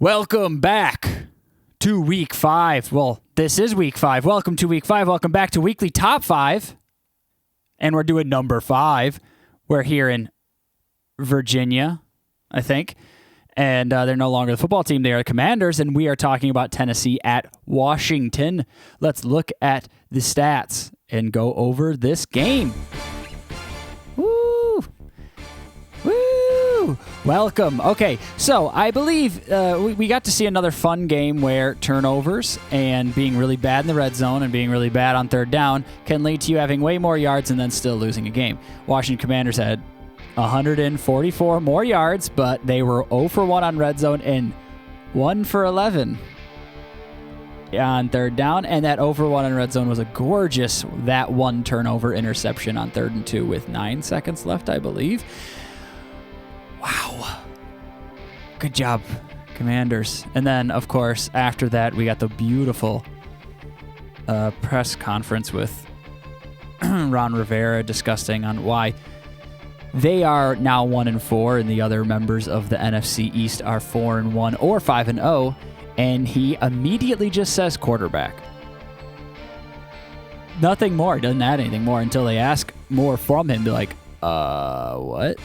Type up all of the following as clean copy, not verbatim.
Welcome back to Week 5. Well, this is Week 5. Welcome to Week 5. Welcome back to Weekly Top 5. And we're doing number 5. We're here in Virginia, I think. And they're no longer the football team. They are the Commanders. And we are talking about Tennessee at Washington. Let's look at the stats and go over this game. Woo! Woo! Welcome. Okay, so I believe we got to see another fun game where turnovers and being really bad in the red zone and being really bad on third down can lead to you having way more yards and then still losing a game. Washington Commanders had 144 more yards, but they were 0 for 1 on red zone and 1 for 11 on third down. And that 0 for 1 on red zone was a gorgeous, that one turnover interception on 3rd and 2 with 9 seconds left, I believe. Wow. Good job, Commanders. And then, of course, after that, we got the beautiful press conference with Ron Rivera discussing on why they are now 1-4, and the other members of the NFC East are 4-1 or 5-0. And he immediately just says quarterback. Nothing more. He doesn't add anything more until they ask more from him. Be like, what?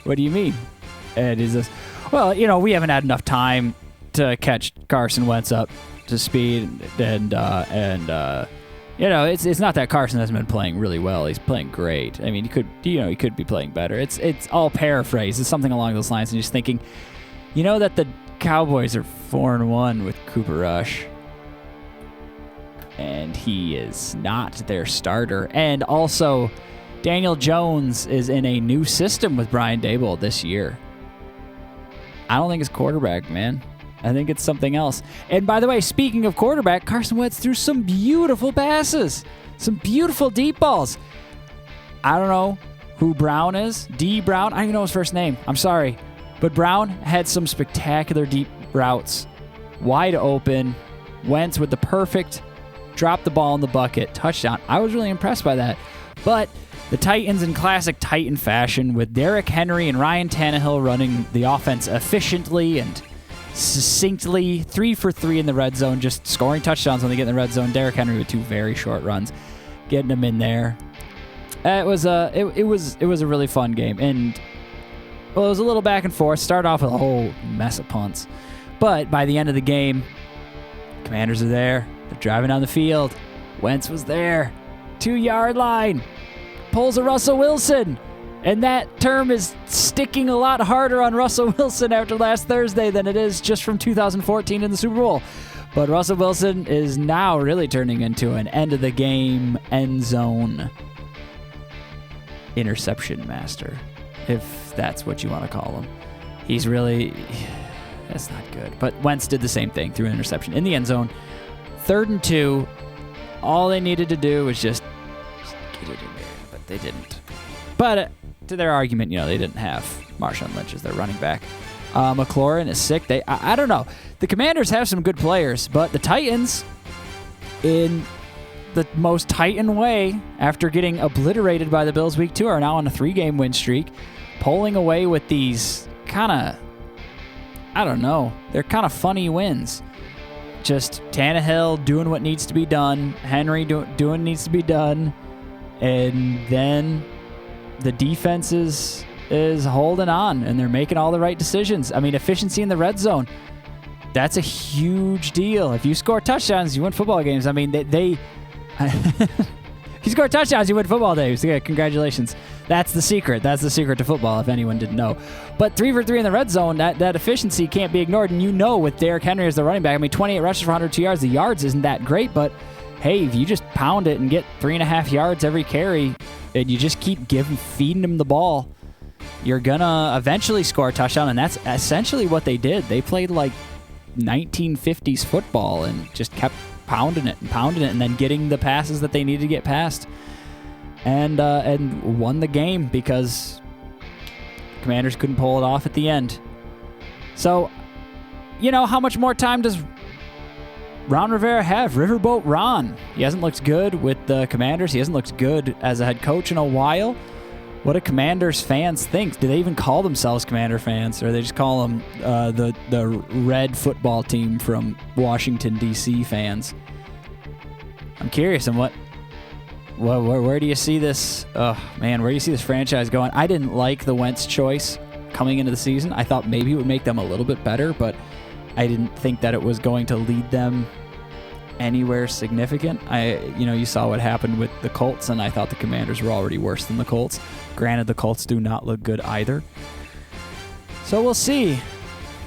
What do you mean? And is this? Well, we haven't had enough time to catch Carson Wentz up to speed, and it's not that Carson hasn't been playing really well. He's playing great. I mean, he could be playing better. It's all paraphrase. It's something along those lines. And just thinking, that the Cowboys are 4-1 with Cooper Rush, and he is not their starter. And also, Daniel Jones is in a new system with Brian Daboll this year. I don't think it's quarterback, man. I think it's something else. And by the way, speaking of quarterback, Carson Wentz threw some beautiful passes. Some beautiful deep balls. I don't know who Brown is. D. Brown. I don't even know his first name. I'm sorry. But Brown had some spectacular deep routes. Wide open. Wentz with the perfect drop the ball in the bucket. Touchdown. I was really impressed by that. But the Titans in classic Titan fashion with Derrick Henry and Ryan Tannehill running the offense efficiently and succinctly, 3 for 3 in the red zone, just scoring touchdowns when they get in the red zone. Derrick Henry with 2 very short runs, getting them in there. It was a really fun game, and it was a little back and forth. Started off with a whole mess of punts, but by the end of the game, Commanders are there. They're driving down the field. Wentz was there, 2-yard line. Pulls a Russell Wilson, and that term is sticking a lot harder on Russell Wilson after last Thursday than it is just from 2014 in the Super Bowl. But Russell Wilson is now really turning into an end-of-the-game end zone interception master, if that's what you want to call him. He's really... That's not good. But Wentz did the same thing, threw an interception in the end zone. 3rd and 2, all they needed to do was just get it in there. They didn't. But to their argument, they didn't have Marshawn Lynch as their running back. McLaurin is sick. I don't know. The Commanders have some good players, but the Titans, in the most Titan way, after getting obliterated by the Bills Week 2, are now on a 3-game win streak, pulling away with these kind of, I don't know, they're kind of funny wins. Just Tannehill doing what needs to be done, Henry doing what needs to be done, and then the defense is holding on, and they're making all the right decisions. I mean, efficiency in the red zone, that's a huge deal. If you score touchdowns, you win football games. I mean, if you score touchdowns, you win football games. Yeah, congratulations. That's the secret. That's the secret to football, if anyone didn't know. But 3 for 3 in the red zone, that efficiency can't be ignored. And with Derrick Henry as the running back, I mean, 28 rushes for 102 yards. The yards isn't that great, but hey, if you just pound it and get 3.5 yards every carry, and you just keep feeding them the ball, you're gonna eventually score a touchdown. And that's essentially what they did. They played like 1950s football and just kept pounding it, and then getting the passes that they needed to get past, and won the game because Commanders couldn't pull it off at the end. So, how much more time does Ron Rivera have? Riverboat Ron. He hasn't looked good with the Commanders. He hasn't looked good as a head coach in a while. What do Commanders fans think? Do they even call themselves Commander fans, or they just call them the red football team from Washington, D.C. fans? I'm curious. And where do you see this? Oh, man, where do you see this franchise going? I didn't like the Wentz choice coming into the season. I thought maybe it would make them a little bit better, but I didn't think that it was going to lead them anywhere significant. You saw what happened with the Colts, and I thought the Commanders were already worse than the Colts. Granted, the Colts do not look good either. So we'll see.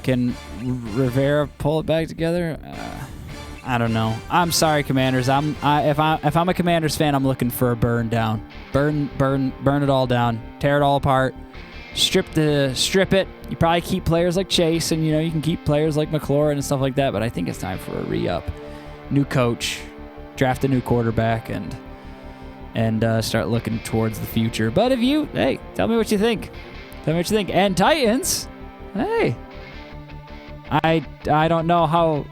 Can Rivera pull it back together? I don't know. I'm sorry, Commanders. If I'm a Commanders fan, I'm looking for a burn down. Burn it all down. Tear it all apart. Strip it. You probably keep players like Chase, and you can keep players like McLaurin and stuff like that. But I think it's time for a re-up. New coach, draft a new quarterback, and start looking towards the future. But tell me what you think. And Titans, hey, I don't know how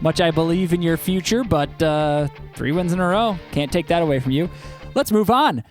much I believe in your future, but 3 wins in a row. Can't take that away from you. Let's move on